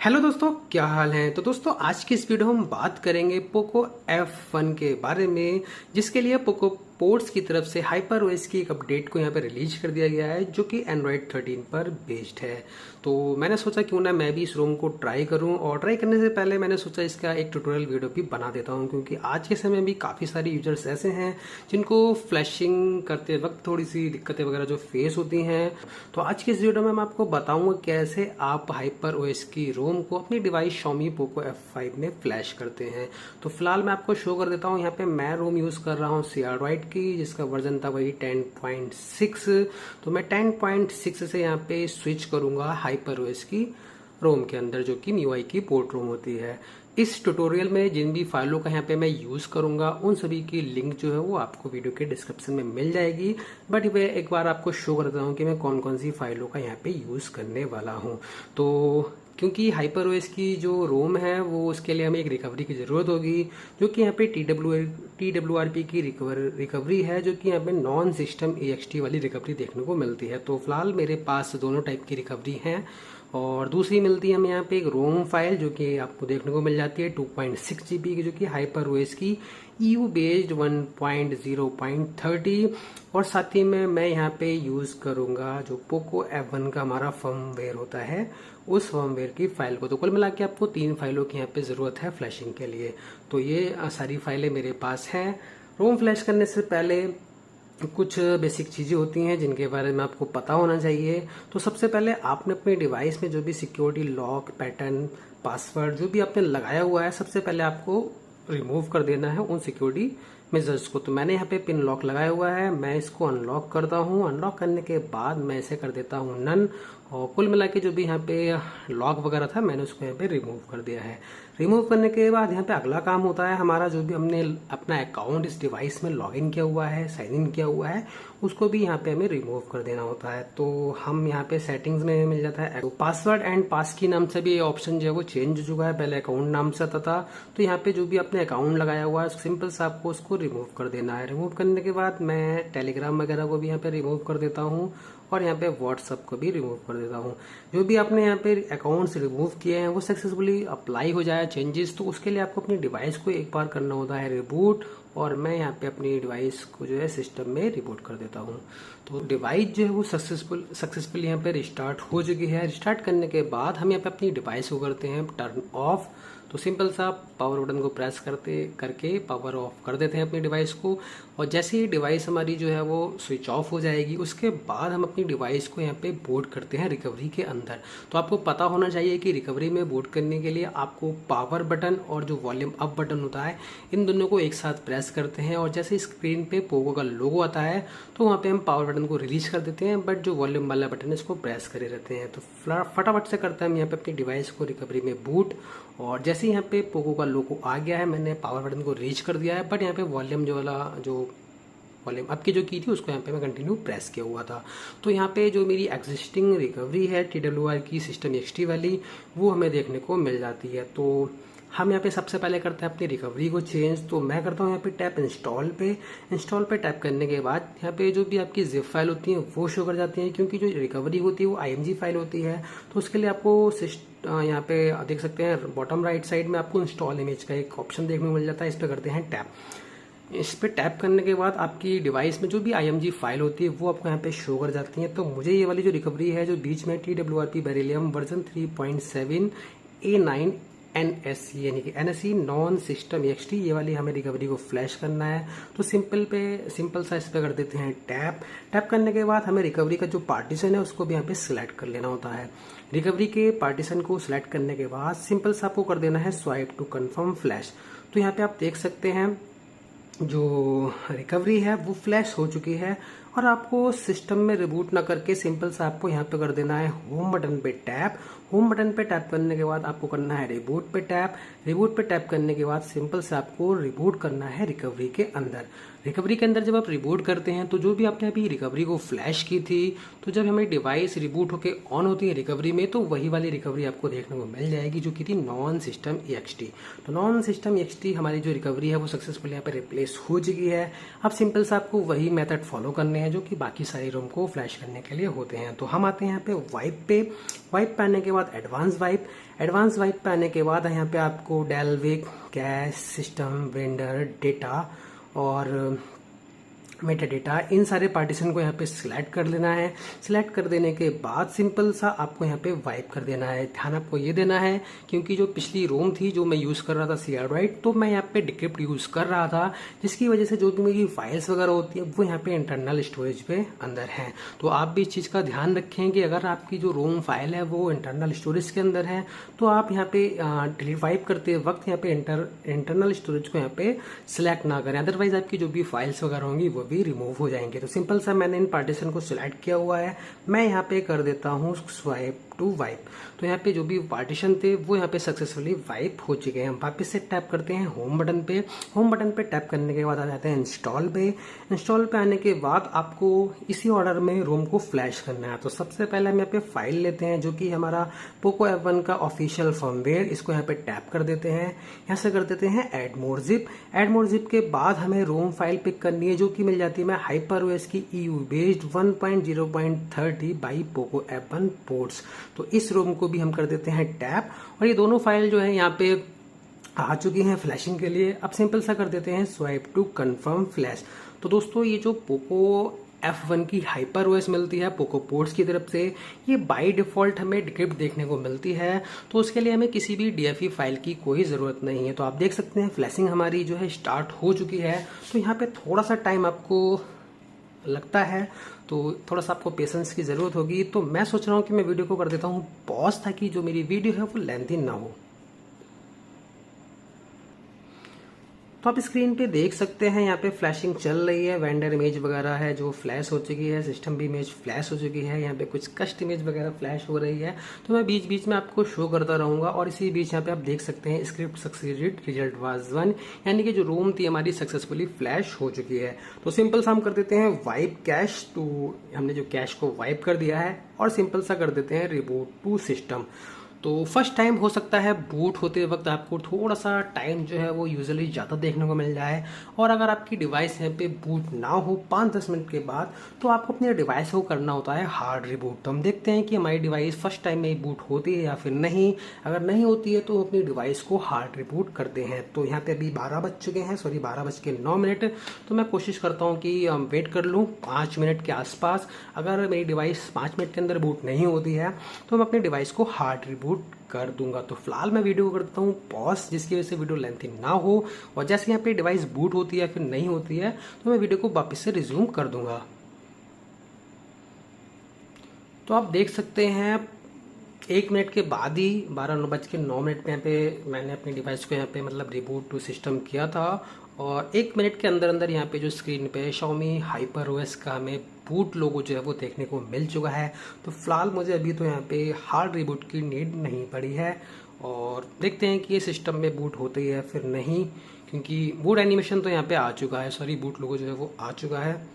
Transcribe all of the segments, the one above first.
Hello दोस्तों, क्या हाल है। तो दोस्तों आज की इस वीडियो हम बात करेंगे पोको F1 के बारे में, जिसके लिए पोको पोर्ट्स की तरफ से हाइपर ओएस की एक अपडेट को यहाँ पे रिलीज कर दिया गया है, जो कि एंड्रॉयड 13 पर बेस्ड है। तो मैंने सोचा क्यों ना मैं भी इस रोम को ट्राई करूं, और ट्राई करने से पहले मैंने सोचा इसका एक ट्यूटोरियल वीडियो भी बना देता हूं, क्योंकि आज के समय में भी काफ़ी सारे यूजर्स ऐसे हैं जिनको फ्लैशिंग करते वक्त थोड़ी सी दिक्कतें वगैरह जो फेस होती हैं। तो आज की इस वीडियो में मैं आपको बताऊंगा कैसे आप हाइपर ओएस की रोम को अपनी डिवाइस Xiaomi पोको F5 में फ्लैश करते हैं। तो फिलहाल मैं आपको शो कर देता हूं। यहाँ पे मैं रोम यूज कर रहा हूं Searoid की, जिसका वर्जन था वही 10.6। तो मैं 10.6 से यहाँ पे स्विच करूंगा हाइपर ओएस की रोम के अंदर, जो कि MIUI की पोर्ट रोम होती है। इस ट्यूटोरियल में जिन भी फाइलों का यहाँ पे मैं यूज करूंगा उन सभी की लिंक जो है वो आपको वीडियो के डिस्क्रिप्शन में मिल जाएगी। बट मैं एक बार आपको शो कर देता हूँ कि मैं कौन कौन सी फाइलों का यहाँ पे यूज करने वाला हूँ। तो क्योंकि हाइपर ओएस की जो रोम है वो उसके लिए हमें एक रिकवरी की ज़रूरत होगी, जो कि यहाँ पे TWRP की रिकवरी है, जो कि यहाँ पे नॉन सिस्टम EXT वाली रिकवरी देखने को मिलती है। तो फिलहाल मेरे पास दोनों टाइप की रिकवरी हैं। और दूसरी मिलती है हमें यहाँ पे एक रोम फाइल, जो कि आपको देखने को मिल जाती है 2.6 GB की, जो कि हाइपर ओएस की EU बेस्ड 1.0.30। और साथ ही में मैं यहाँ पे यूज़ करूँगा जो पोको F1 का हमारा फर्मवेयर होता है, उस फर्मवेयर की फाइल को। तो कुल मिला के आपको 3 फाइलों की यहाँ पे ज़रूरत है फ्लैशिंग के लिए। तो ये सारी फाइलें मेरे पास हैं। रोम फ्लैश करने से पहले कुछ बेसिक चीज़ें होती हैं जिनके बारे में आपको पता होना चाहिए। तो सबसे पहले आपने अपने डिवाइस में जो भी सिक्योरिटी लॉक, पैटर्न, पासवर्ड जो भी आपने लगाया हुआ है, सबसे पहले आपको रिमूव कर देना है उन सिक्योरिटी मेजर्स को। तो मैंने यहाँ पे पिन लॉक लगाया हुआ है, मैं इसको अनलॉक करता हूँ। अनलॉक करने के बाद मैं इसे कर देता हूँ नन, और कुल मिला के जो भी यहाँ पे लॉक वगैरह था मैंने उसको यहाँ पे रिमूव कर दिया है। रिमूव करने के बाद यहाँ पे अगला काम होता है हमारा, जो भी हमने अपना अकाउंट इस डिवाइस में लॉगिन किया हुआ है, साइन इन किया हुआ है, उसको भी यहाँ पे हमें रिमूव कर देना होता है। तो हम यहाँ पे सेटिंग्स में मिल जाता है, तो पासवर्ड एंड पास की नाम से भी ये ऑप्शन जो है वो चेंज हो चुका है। पहले अकाउंट नाम से आता था। तो यहाँ पे जो भी आपने अकाउंट लगाया हुआ है सिंपल सा आपको उसको रिमूव कर देना है। रिमूव करने के बाद मैं टेलीग्राम वगैरह को भी यहाँ पे रिमूव कर देता हूँ, और यहाँ पे व्हाट्सअप को भी रिमूव कर देता हूँ। जो भी आपने यहाँ पे अकाउंट्स रिमूव किए हैं वो सक्सेसफुली अप्लाई हो जाए चेंजेस, तो उसके लिए आपको अपनी डिवाइस को एक बार करना होता है रिबूट। और मैं यहाँ पे अपनी डिवाइस को जो है सिस्टम में रिबूट कर देता हूँ। तो डिवाइस जो है वो सक्सेसफुल यहाँ पे रिस्टार्ट हो चुकी है। रिस्टार्ट करने के बाद हम यहाँ पे अपनी डिवाइस को करते हैं टर्न ऑफ। तो सिंपल सा पावर बटन को प्रेस करके पावर ऑफ कर देते हैं अपनी डिवाइस को। और जैसे ही डिवाइस हमारी जो है वो स्विच ऑफ हो जाएगी, उसके बाद हम अपनी डिवाइस को यहाँ पे बूट करते हैं रिकवरी के अंदर। तो आपको पता होना चाहिए कि रिकवरी में बूट करने के लिए आपको पावर बटन और जो वॉल्यूम अप बटन होता है, इन दोनों को एक साथ प्रेस करते हैं, और जैसे स्क्रीन पे पोको का लोगो आता है तो वहाँ पे हम पावर बटन को रिलीज कर देते हैं, बट जो वॉल्यूम वाला बटन है इसको प्रेस करे रहते हैं। तो फटाफट से करते हैं हम यहाँ पे अपनी डिवाइस को रिकवरी में बूट। और जैसे यहाँ पे पोको का लोगो आ गया है, मैंने पावर बटन को रीच कर दिया है, बट यहाँ पे वॉल्यूम वॉल्यूम अप की जो की थी उसको यहाँ पे मैं कंटिन्यू प्रेस किया हुआ था। तो यहाँ पे जो मेरी एग्जिस्टिंग रिकवरी है TWR की सिस्टम EXT वाली, वो हमें देखने को मिल जाती है। तो हम यहाँ पे सबसे पहले करते हैं अपनी रिकवरी को चेंज। तो मैं करता हूँ यहाँ पे टैप इंस्टॉल पे टैप करने के बाद यहाँ पे जो भी आपकी जिप फाइल होती है वो शो कर जाती है, क्योंकि जो रिकवरी होती है वो IMG फाइल होती है। तो उसके लिए आपको यहाँ पे देख सकते हैं बॉटम राइट साइड में आपको इंस्टॉल इमेज का एक ऑप्शन देखने को मिल जाता है। इस पर करते हैं टैप। इस पर टैप करने के बाद आपकी डिवाइस में जो भी IMG फाइल होती है वो आपको यहाँ पे शो कर जाती है। तो मुझे ये वाली जो रिकवरी है जो बीच में TWRP beryllium version 3.7 A9 NSE यानी कि NSE नॉन सिस्टम EXT, ये वाली हमें रिकवरी को फ्लैश करना है। तो सिंपल सा इस पे कर देते हैं टैप करने के बाद हमें रिकवरी का जो पार्टीशन है उसको भी यहाँ पे सिलेक्ट कर लेना होता है। रिकवरी के पार्टीशन को सिलेक्ट करने के बाद सिंपल सा आपको कर देना है स्वाइप टू कंफर्म फ्लैश। तो यहाँ पे आप देख सकते हैं जो रिकवरी है वो फ्लैश हो चुकी है, और आपको सिस्टम में रिबूट ना करके सिंपल सा आपको यहाँ पे कर देना है होम बटन पे टैप। होम बटन पे टैप करने के बाद आपको करना है रिबूट पे टैप करने के बाद सिंपल से आपको रिबूट करना है रिकवरी के अंदर। रिकवरी के अंदर जब आप रिबूट करते हैं तो जो भी आपने अभी रिकवरी को फ्लैश की थी, तो जब हमें डिवाइस रिबूट होके ऑन होती है रिकवरी में, तो वही वाली रिकवरी आपको देखने को मिल जाएगी जो कि थी नॉन सिस्टम EXT। तो नॉन सिस्टम EXT हमारी जो रिकवरी है वो सक्सेसफुल यहाँ पे रिप्लेस हो चुकी है। अब सिंपल सा आपको वही मेथड फॉलो करने हैं जो कि बाकी सारी रोम को फ्लैश करने के लिए होते हैं। तो हम आते हैं यहाँ पे वाइप पे। वाइप पे आने के बाद एडवांस वाइप पे आने के बाद यहाँ पे आपको डेलविक, कैश, सिस्टम, वेंडर, डेटा और मेटा डेटा, इन सारे पार्टीशन को यहाँ पे सिलेक्ट कर लेना है। सिलेक्ट कर देने के बाद सिंपल सा आपको यहाँ पे वाइप कर देना है। ध्यान आपको ये देना है क्योंकि जो पिछली रोम थी जो मैं यूज कर रहा था CR राइट, तो मैं यहाँ पे डिक्रिप्ट यूज कर रहा था, जिसकी वजह से जो भी मेरी फाइल्स वगैरह होती है वो यहाँ पे इंटरनल स्टोरेज पे अंदर है। तो आप भी इस चीज का ध्यान रखें कि अगर आपकी जो रोम फाइल है वो इंटरनल स्टोरेज के अंदर है तो आप यहाँ पे डिलीट वाइप करते वक्त यहाँ पे इंटरनल स्टोरेज को यहाँ पे सिलेक्ट ना करें, अदरवाइज आपकी जो भी फाइल्स वगैरह होंगी वो भी रिमूव हो जाएंगे। तो सिंपल सा मैंने इन पार्टीशन को सिलेक्ट किया हुआ है। मैं यहाँ पे कर देता हूँ स्वाइप टू वाइप। तो यहाँ पे जो भी पार्टीशन थे वो यहाँ पे सक्सेसफुली वाइप हो चुके हैं। हम वापस से टैप करते हैं होम बटन पे। होम बटन पे टैप करने के बाद आ जाते हैं इंस्टॉल पे। इंस्टॉल पे आने के बाद आपको इसी ऑर्डर में रोम को फ्लैश करना है। तो सबसे पहले हम यहाँ पे फाइल लेते हैं जो कि हमारा पोको F1 का ऑफिशियल फर्मवेयर, इसको यहाँ पे टैप कर देते हैं। यहाँ से कर देते हैं add more zip. Add more zip के बाद हमें रोम फाइल पिक करनी है जो कि मिल जाती है मैं HyperOS की EU based 1.0.30 by Poco F1 ports. तो इस रोम को भी हम कर देते हैं टैप और ये दोनों फाइल जो है यहाँ पे आ चुकी हैं फ्लैशिंग के लिए। अब सिंपल सा कर देते हैं स्वाइप टू कंफर्म फ्लैश। तो दोस्तों ये जो पोको F1 की HyperOS मिलती है पोको पोर्ट्स की तरफ से, ये बाय डिफॉल्ट हमें डिक्रिप्ट देखने को मिलती है। तो उसके लिए हमें किसी भी DFE फाइल की कोई ज़रूरत नहीं है। तो आप देख सकते हैं फ्लैशिंग हमारी जो है स्टार्ट हो चुकी है। तो यहाँ पे थोड़ा सा टाइम आपको लगता है, तो थोड़ा सा आपको पेशेंस की ज़रूरत होगी। तो मैं सोच रहा हूँ कि मैं वीडियो को कर देता हूँ पॉज ताकि जो मेरी वीडियो है वो लेंथी ना हो। तो आप स्क्रीन पे देख सकते हैं यहाँ पे फ्लैशिंग चल रही है। वेंडर इमेज वगैरह है जो फ्लैश हो चुकी है, सिस्टम भी इमेज फ्लैश हो चुकी है, यहाँ पे कुछ कस्ट इमेज वगैरह फ्लैश हो रही है। तो मैं बीच बीच में आपको शो करता रहूंगा और इसी बीच यहाँ पे आप देख सकते हैं स्क्रिप्ट सक्सीडेड, रिजल्ट वाज 1, यानी कि जो रोम थी हमारी सक्सेसफुली फ्लैश हो चुकी है। तो सिंपल सा हम कर देते हैं वाइप कैश टू, हमने जो कैश को वाइप कर दिया है, और सिंपल सा कर देते हैं रिबूट टू सिस्टम। तो फर्स्ट टाइम हो सकता है बूट होते वक्त आपको थोड़ा सा टाइम जो है वो यूजुअली ज़्यादा देखने को मिल जाए, और अगर आपकी डिवाइस यहाँ पे बूट ना हो 5-10 मिनट के बाद तो आपको अपने डिवाइस को करना होता है हार्ड रिबूट। तो हम देखते हैं कि हमारी डिवाइस फर्स्ट टाइम में बूट होती है या फिर नहीं। अगर नहीं होती है तो अपनी डिवाइस को हार्ड रिबूट करते हैं। तो यहाँ पे अभी 12 बज चुके हैं, सॉरी 12:09। तो मैं कोशिश करता हूँ कि वेट कर लूँ 5 मिनट के आसपास। अगर मेरी डिवाइस 5 मिनट के अंदर बूट नहीं होती है तो मैं अपने डिवाइस को हार्ड रिबूट कर दूंगा। तो फिलहाल मैं वीडियो को करता हूँ पॉज, जिसकी वजह से वीडियो लेंथी ना हो, और जैसे यहाँ पे डिवाइस बूट होती है फिर नहीं होती है तो मैं वीडियो को वापस से रिज्यूम कर दूंगा। तो आप देख सकते हैं 1 मिनट के बाद ही 12:09 पे यहाँ पे मैंने अपनी डिवाइस को यहाँ पे मतलब रिबूट टू सिस्टम किया था, और 1 मिनट के अंदर अंदर यहाँ पे जो स्क्रीन पे Xiaomi HyperOS का हमें बूट लोगो जो है वो देखने को मिल चुका है। तो फिलहाल मुझे अभी तो यहाँ पे हार्ड रिबूट की नीड नहीं पड़ी है, और देखते हैं कि ये सिस्टम में बूट होती है फिर नहीं, क्योंकि बूट एनिमेशन तो यहाँ पे आ चुका है, सॉरी बूट लोगो जो है वो आ चुका है,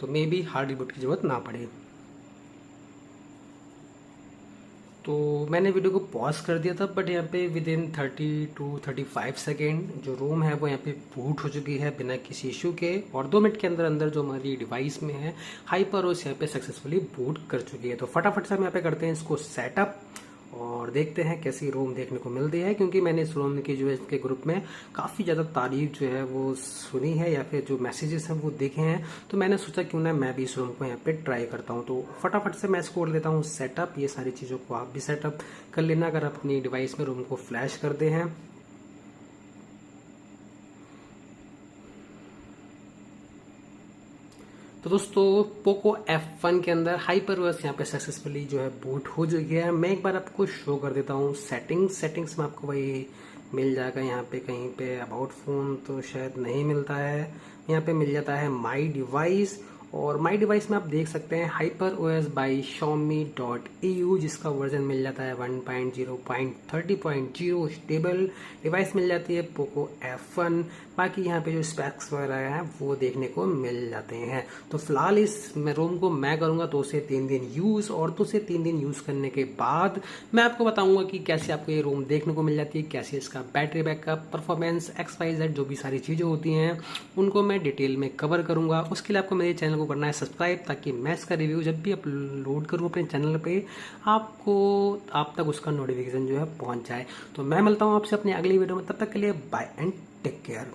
तो मे बी हार्ड रिबूट की जरूरत ना पड़े। तो मैंने वीडियो को पॉज कर दिया था, बट यहाँ पे विद इन 30 to 35 सेकेंड जो रोम है वो यहाँ पे बूट हो चुकी है बिना किसी इशू के, और 2 मिनट के अंदर अंदर जो हमारी डिवाइस में है HyperOS यहाँ पे सक्सेसफुली बूट कर चुकी है। तो फटाफट से हम यहाँ पे करते हैं इसको सेटअप और देखते हैं कैसी रोम देखने को मिलती है, क्योंकि मैंने इस रोम की जो है इसके ग्रुप में काफ़ी ज़्यादा तारीफ जो है वो सुनी है या फिर जो मैसेजेस हैं वो देखे हैं, तो मैंने सोचा क्यों ना मैं भी इस रोम को यहाँ पे ट्राई करता हूँ। तो फटाफट से मैं इसको कर देता हूँ सेटअप। ये सारी चीज़ों को आप भी सेटअप कर लेना अगर आप अपनी डिवाइस में रोम को फ्लैश करते हैं। तो दोस्तों पोको F1 के अंदर HyperOS यहाँ पे सक्सेसफुली जो है बूट हो चुकी है। मैं एक बार आपको शो कर देता हूँ सेटिंग्स में आपको वही मिल जाएगा। यहाँ पे कहीं पे अबाउट फोन तो शायद नहीं मिलता है, यहाँ पे मिल जाता है माई डिवाइस, और माई डिवाइस में आप देख सकते हैं HyperOS बाई Xiaomi.eu, जिसका वर्जन मिल जाता है 1.0.30.0 स्टेबल डिवाइस मिल जाती है पोको F1। बाकी यहाँ पे जो स्पेक्स वगैरह हैं वो देखने को मिल जाते हैं। तो फिलहाल इस रोम को मैं करूँगा 2 से 3 दिन यूज़, और 2 से 3 दिन यूज़ करने के बाद मैं आपको बताऊँगा कि कैसे आपको ये रोम देखने को मिल जाती है, कैसे इसका बैटरी बैकअप, परफॉर्मेंस, XYZ जो भी सारी चीज़ें होती हैं उनको मैं डिटेल में कवर करूँगा। उसके लिए आपको मेरे चैनल को करना है सब्सक्राइब, ताकि मैं इसका रिव्यू जब भी अपलोड करूँ अपने चैनल पे आप तक उसका नोटिफिकेशन जो है पहुंच जाए। तो मैं मिलता हूँ आपसे अपनी अगली वीडियो में, तब तक के लिए बाय एंड टेक केयर।